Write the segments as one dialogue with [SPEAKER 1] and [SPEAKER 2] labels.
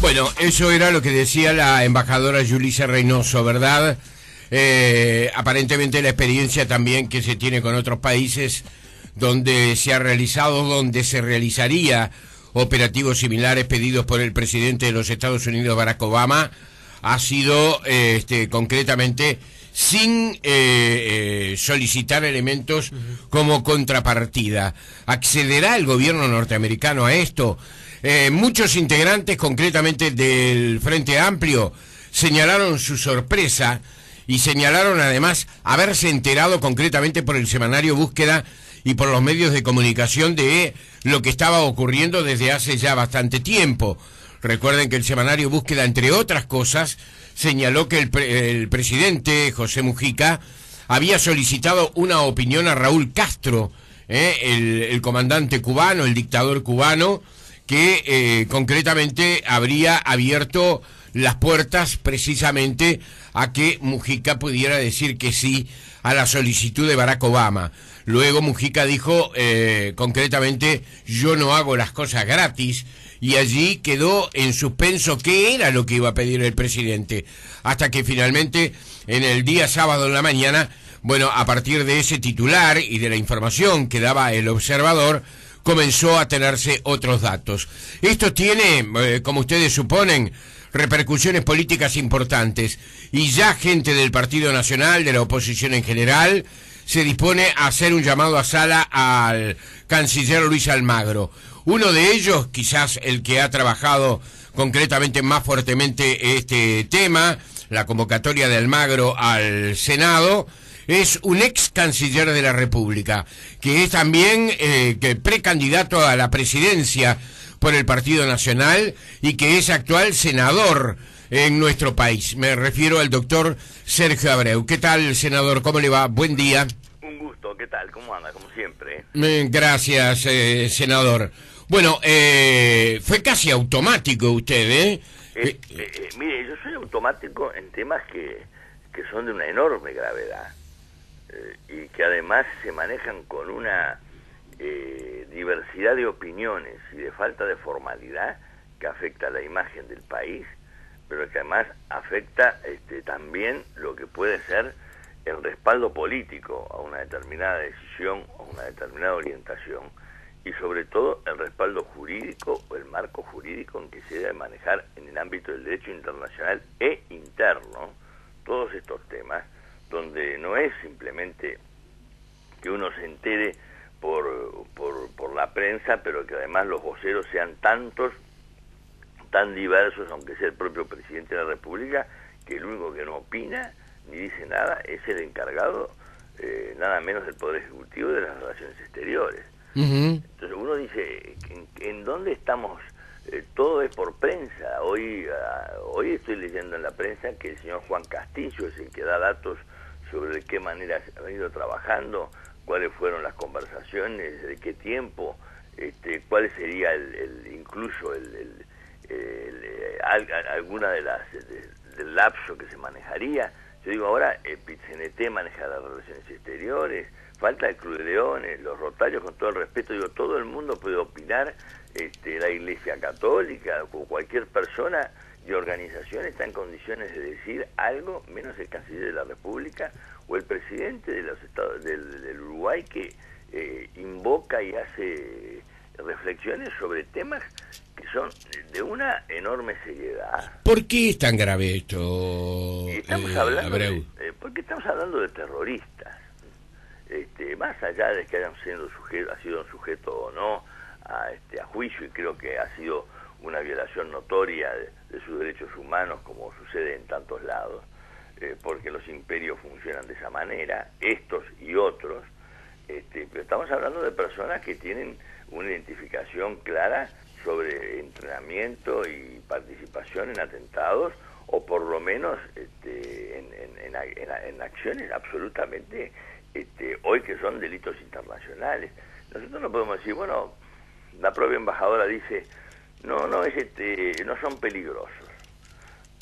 [SPEAKER 1] Bueno, eso era lo que decía la embajadora Yulisa Reynoso, ¿verdad? Aparentemente la experiencia también que se tiene con otros países donde se ha realizado, donde se realizaría operativos similares pedidos por el presidente de los Estados Unidos, Barack Obama, ha sido concretamente sin solicitar elementos como contrapartida. ¿Accederá el gobierno norteamericano a esto? Muchos integrantes, concretamente del Frente Amplio, señalaron su sorpresa y señalaron además haberse enterado concretamente por el semanario Búsqueda y por los medios de comunicación de lo que estaba ocurriendo desde hace ya bastante tiempo. Recuerden que el semanario Búsqueda, entre otras cosas, señaló que el presidente José Mujica había solicitado una opinión a Raúl Castro, el comandante cubano, el dictador cubano, que concretamente habría abierto las puertas precisamente a que Mujica pudiera decir que sí a la solicitud de Barack Obama. Luego Mujica dijo concretamente: yo no hago las cosas gratis, y allí quedó en suspenso qué era lo que iba a pedir el presidente, hasta que finalmente en el día sábado en la mañana, bueno, a partir de ese titular y de la información que daba el Observador, comenzó a tenerse otros datos. Esto tiene, como ustedes suponen, repercusiones políticas importantes, y ya gente del Partido Nacional, de la oposición en general, se dispone a hacer un llamado a sala al canciller Luis Almagro. Uno de ellos, quizás el que ha trabajado concretamente más fuertemente este tema, la convocatoria de Almagro al Senado, es un ex canciller de la República, que es también precandidato a la presidencia por el Partido Nacional y que es actual senador en nuestro país. Me refiero al doctor Sergio Abreu. ¿Qué tal, senador? ¿Cómo le va? Buen día.
[SPEAKER 2] Un gusto, ¿qué tal? ¿Cómo anda? Como siempre.
[SPEAKER 1] Gracias, senador. Bueno, fue casi automático usted,
[SPEAKER 2] Mire, yo soy automático en temas que son de una enorme gravedad y que además se manejan con una diversidad de opiniones y de falta de formalidad que afecta a la imagen del país, pero que además afecta también lo que puede ser el respaldo político a una determinada decisión o una determinada orientación, y sobre todo el respaldo jurídico o el marco jurídico en que se debe manejar en el ámbito del derecho internacional e interno todos estos temas, donde no es simplemente que uno se entere por la prensa, pero que además los voceros sean tantos, tan diversos, aunque sea el propio presidente de la República, que el único que no opina ni dice nada es el encargado, nada menos del Poder Ejecutivo, de las relaciones exteriores. Entonces uno dice, ¿en dónde estamos? Todo es por prensa. Hoy estoy leyendo en la prensa que el señor Juan Castillo es el que da datos sobre de qué manera se han ido trabajando, cuáles fueron las conversaciones, de qué tiempo, cuál sería incluso alguna de las del lapso que se manejaría. Yo digo, ahora el PIT-CNT maneja las relaciones exteriores, falta el Club de Leones, los Rotarios, con todo el respeto, digo, todo el mundo puede opinar, la Iglesia Católica o cualquier persona y organización está en condiciones de decir algo, menos el canciller de la República o el presidente de los estados del Uruguay, que invoca y hace reflexiones sobre temas que son de una enorme seriedad.
[SPEAKER 1] ¿Por qué es tan grave esto,
[SPEAKER 2] estamos hablando
[SPEAKER 1] Abreu?
[SPEAKER 2] Porque estamos hablando de terroristas. Más allá de que hayan sido sujeto o no a juicio, y creo que ha sido una violación notoria de sus derechos humanos, como sucede en tantos lados, porque los imperios funcionan de esa manera, estos y otros, pero estamos hablando de personas que tienen una identificación clara sobre entrenamiento y participación en atentados, o por lo menos en acciones absolutamente hoy que son delitos internacionales. Nosotros no podemos decir, bueno, la propia embajadora dice, no son peligrosos.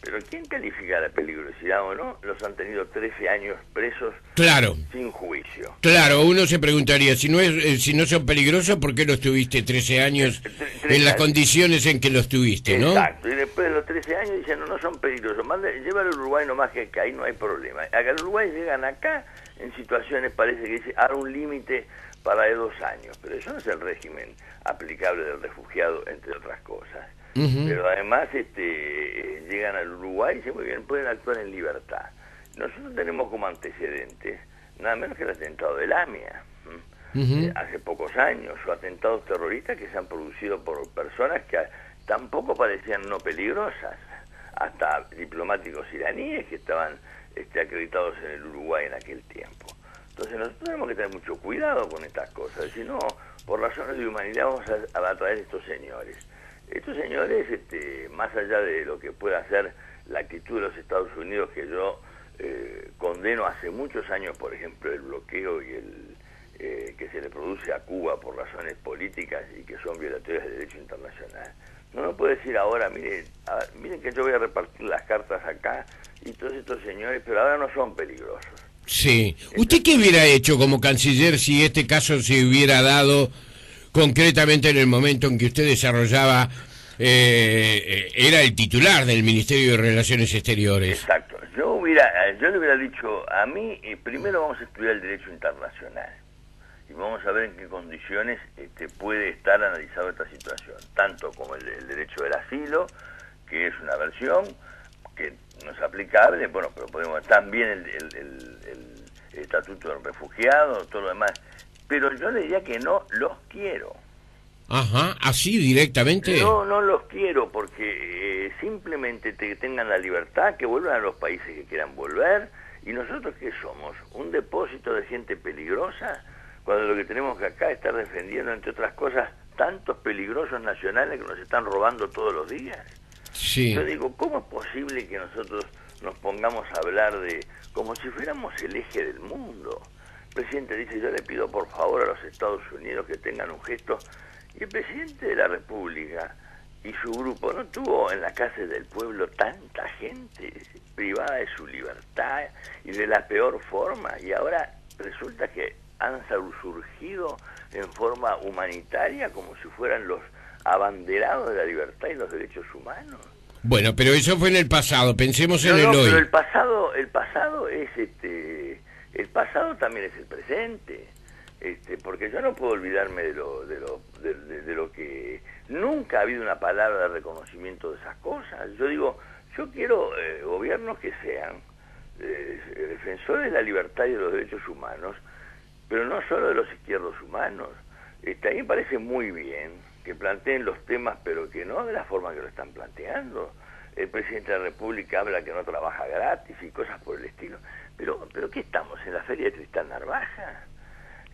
[SPEAKER 2] Pero ¿quién califica la peligrosidad o no? Los han tenido 13 años presos,
[SPEAKER 1] claro,
[SPEAKER 2] sin juicio.
[SPEAKER 1] Claro, uno se preguntaría, si no son peligrosos, ¿por qué los tuviste 13 años en las condiciones en que los tuviste, no?
[SPEAKER 2] Exacto, y después de los 13 años dicen, no son peligrosos, llévalo al Uruguay nomás, que ahí no hay problema. Acá al Uruguay llegan acá en situaciones, parece que dice, ahora un límite para de 2 años, pero eso no es el régimen aplicable del refugiado, entre otras cosas. Pero además llegan al Uruguay y dicen, muy bien, pueden actuar en libertad. Nosotros tenemos como antecedentes nada menos que el atentado del AMIA, hace pocos años, o atentados terroristas que se han producido por personas que tampoco parecían no peligrosas, hasta diplomáticos iraníes que estaban acreditados en el Uruguay en aquel tiempo. Entonces nosotros tenemos que tener mucho cuidado con estas cosas, si no, por razones de humanidad vamos a traer estos señores. Estos señores, más allá de lo que pueda ser la actitud de los Estados Unidos, que yo condeno hace muchos años, por ejemplo, el bloqueo y que se le produce a Cuba por razones políticas y que son violatorias del derecho internacional. No puede decir ahora, miren que yo voy a repartir las cartas acá y todos estos señores, pero ahora no son peligrosos.
[SPEAKER 1] Sí. ¿Usted qué hubiera hecho como canciller si este caso se hubiera dado concretamente en el momento en que usted desarrollaba, era el titular del Ministerio de Relaciones Exteriores?
[SPEAKER 2] Exacto. Yo le hubiera dicho, a mí, primero vamos a estudiar el derecho internacional y vamos a ver en qué condiciones puede estar analizada esta situación, tanto como el derecho del asilo, que es una versión que no es aplicable, bueno, pero podemos también el estatuto del refugiado, todo lo demás, pero yo le diría que no los quiero.
[SPEAKER 1] Ajá, así directamente.
[SPEAKER 2] No los quiero porque simplemente tengan la libertad, que vuelvan a los países que quieran volver. ¿Y nosotros qué somos? ¿Un depósito de gente peligrosa? Cuando lo que tenemos que acá es estar defendiendo, entre otras cosas, tantos peligrosos nacionales que nos están robando todos los días.
[SPEAKER 1] Sí.
[SPEAKER 2] Yo digo, ¿cómo es posible que nosotros nos pongamos a hablar de como si fuéramos el eje del mundo? El presidente dice, yo le pido por favor a los Estados Unidos que tengan un gesto. Y el presidente de la República y su grupo no tuvo en la casa del pueblo tanta gente privada de su libertad y de la peor forma, y ahora resulta que han surgido en forma humanitaria como si fueran los abanderados de la libertad y los derechos humanos.
[SPEAKER 1] Bueno, pero eso fue en el pasado, pensemos en el hoy.
[SPEAKER 2] Pero el pasado es el pasado también es el presente. Porque yo no puedo olvidarme de lo que nunca ha habido una palabra de reconocimiento de esas cosas. Yo digo, yo quiero gobiernos que sean defensores de la libertad y de los derechos humanos, pero no solo de los izquierdos humanos. A mí me parece muy bien que planteen los temas, pero que no de la forma que lo están planteando. El presidente de la República habla que no trabaja gratis y cosas por el estilo. Pero ¿qué estamos? ¿En la feria de Tristán Narvaja?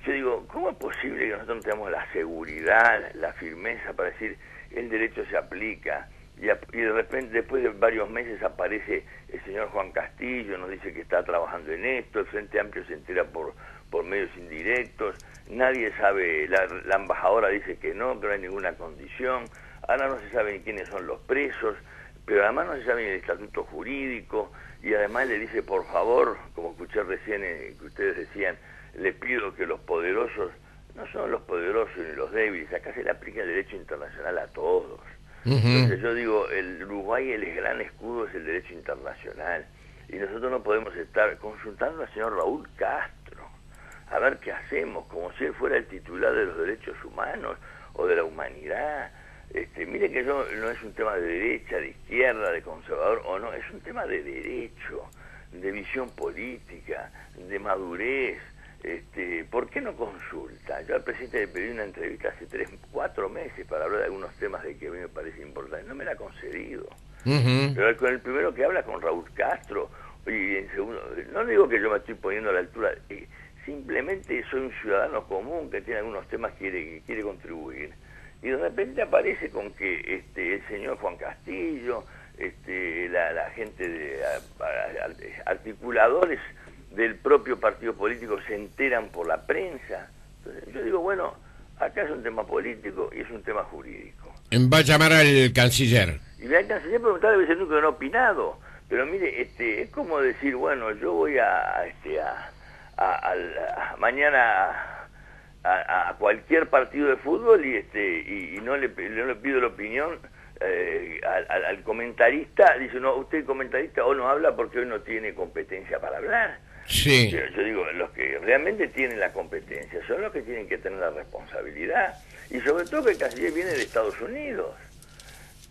[SPEAKER 2] Yo digo, ¿cómo es posible que nosotros no tengamos la seguridad, la firmeza para decir el derecho se aplica? Y de repente, después de varios meses, aparece el señor Juan Castillo, nos dice que está trabajando en esto, el Frente Amplio se entera por medios indirectos, nadie sabe, la embajadora dice que no hay ninguna condición, ahora no se sabe ni quiénes son los presos, pero además no se sabe ni el estatuto jurídico, y además le dice, por favor, como escuché recién que ustedes decían, le pido que los poderosos, no son los poderosos ni los débiles, acá se le aplica el derecho internacional a todos. Entonces yo digo, el Uruguay, el gran escudo es el derecho internacional, y nosotros no podemos estar consultando al señor Raúl Castro, a ver qué hacemos, como si él fuera el titular de los derechos humanos o de la humanidad. Mire que no es un tema de derecha, de izquierda, de conservador o no, es un tema de derecho, de visión política, de madurez. ¿Por qué no consulta? Yo al presidente le pedí una entrevista hace 4 meses para hablar de algunos temas de que a mí me parece importante, no me la ha concedido. Pero con el primero que habla, con Raúl Castro, y en segundo, no digo que yo me estoy poniendo a la altura, simplemente soy un ciudadano común que tiene algunos temas que quiere contribuir, y de repente aparece con que el señor Juan Castillo, la gente de articuladores del propio partido político se enteran por la prensa. Entonces yo digo, bueno, acá es un tema político y es un tema jurídico.
[SPEAKER 1] Va a llamar al canciller.
[SPEAKER 2] Y el canciller preguntaba, debe ser nunca no ha opinado. Pero mire, es como decir, bueno, yo voy mañana a cualquier partido de fútbol y no le pido la opinión al comentarista. Dice, no, usted comentarista o no habla porque hoy no tiene competencia para hablar.
[SPEAKER 1] Sí.
[SPEAKER 2] Yo digo, los que realmente tienen la competencia son los que tienen que tener la responsabilidad. Y sobre todo que el canciller viene de Estados Unidos.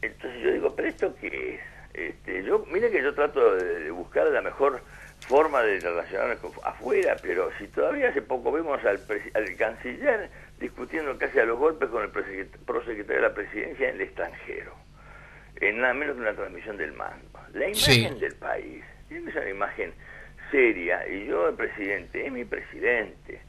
[SPEAKER 2] Entonces yo digo, ¿pero esto qué es? Mire que yo trato de buscar la mejor forma de relacionarme afuera, pero si todavía hace poco vemos al canciller discutiendo casi a los golpes con el prosecretario de la presidencia en el extranjero, en nada menos que una transmisión del mando. La imagen del país tiene que ser una imagen seria, y yo, el presidente, es mi presidente,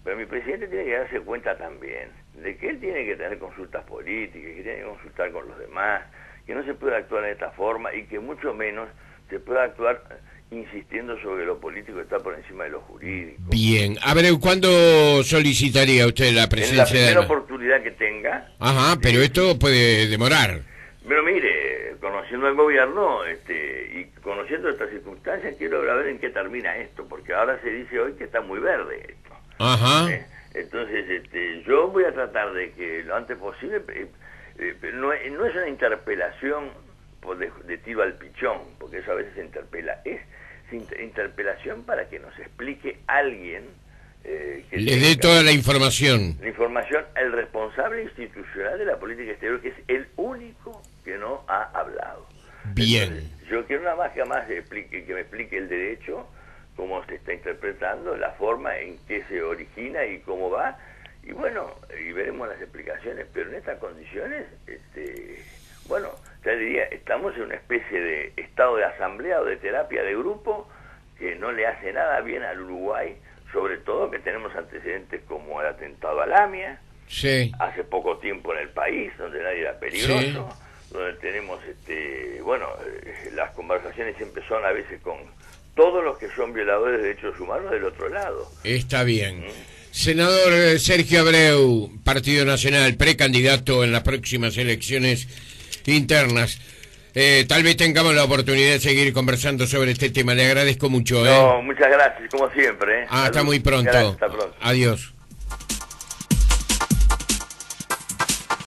[SPEAKER 2] pero mi presidente tiene que darse cuenta también de que él tiene que tener consultas políticas, que tiene que consultar con los demás, que no se puede actuar de esta forma y que mucho menos se puede actuar insistiendo sobre lo político que está por encima de lo jurídico.
[SPEAKER 1] Bien. A ver, ¿cuándo solicitaría usted la presencia?
[SPEAKER 2] En la primera oportunidad que tenga.
[SPEAKER 1] Ajá, pero esto puede demorar.
[SPEAKER 2] Pero mire, conociendo al gobierno y conociendo estas circunstancias, quiero ver en qué termina esto, porque ahora se dice hoy que está muy verde esto.
[SPEAKER 1] Ajá.
[SPEAKER 2] Entonces, yo voy a tratar de que lo antes posible, no es una interpelación de tiro al pichón, porque eso a veces se interpela, es interpelación para que nos explique alguien que
[SPEAKER 1] le dé toda la información.
[SPEAKER 2] La información al responsable institucional de la política exterior, que es el único que no ha hablado.
[SPEAKER 1] Bien.
[SPEAKER 2] Entonces, yo quiero nada más que me explique el derecho, cómo se está interpretando, la forma en que se origina y cómo va, y bueno, y veremos las explicaciones, pero en estas condiciones, bueno, ya diría, estamos en una especie de estado de asamblea o de terapia de grupo que no le hace nada bien al Uruguay, sobre todo que tenemos antecedentes como el atentado a Lamia,
[SPEAKER 1] sí,
[SPEAKER 2] hace poco tiempo en el país, donde nadie era peligroso, sí, donde tenemos, bueno, las conversaciones siempre son a veces con todos los que son violadores de derechos humanos del otro lado.
[SPEAKER 1] Está bien. Senador Sergio Abreu, Partido Nacional, precandidato en las próximas elecciones internas. Tal vez tengamos la oportunidad de seguir conversando sobre este tema. Le agradezco mucho.
[SPEAKER 2] No, muchas gracias, como siempre.
[SPEAKER 1] Hasta muy pronto.
[SPEAKER 2] Gracias, hasta pronto.
[SPEAKER 1] Adiós.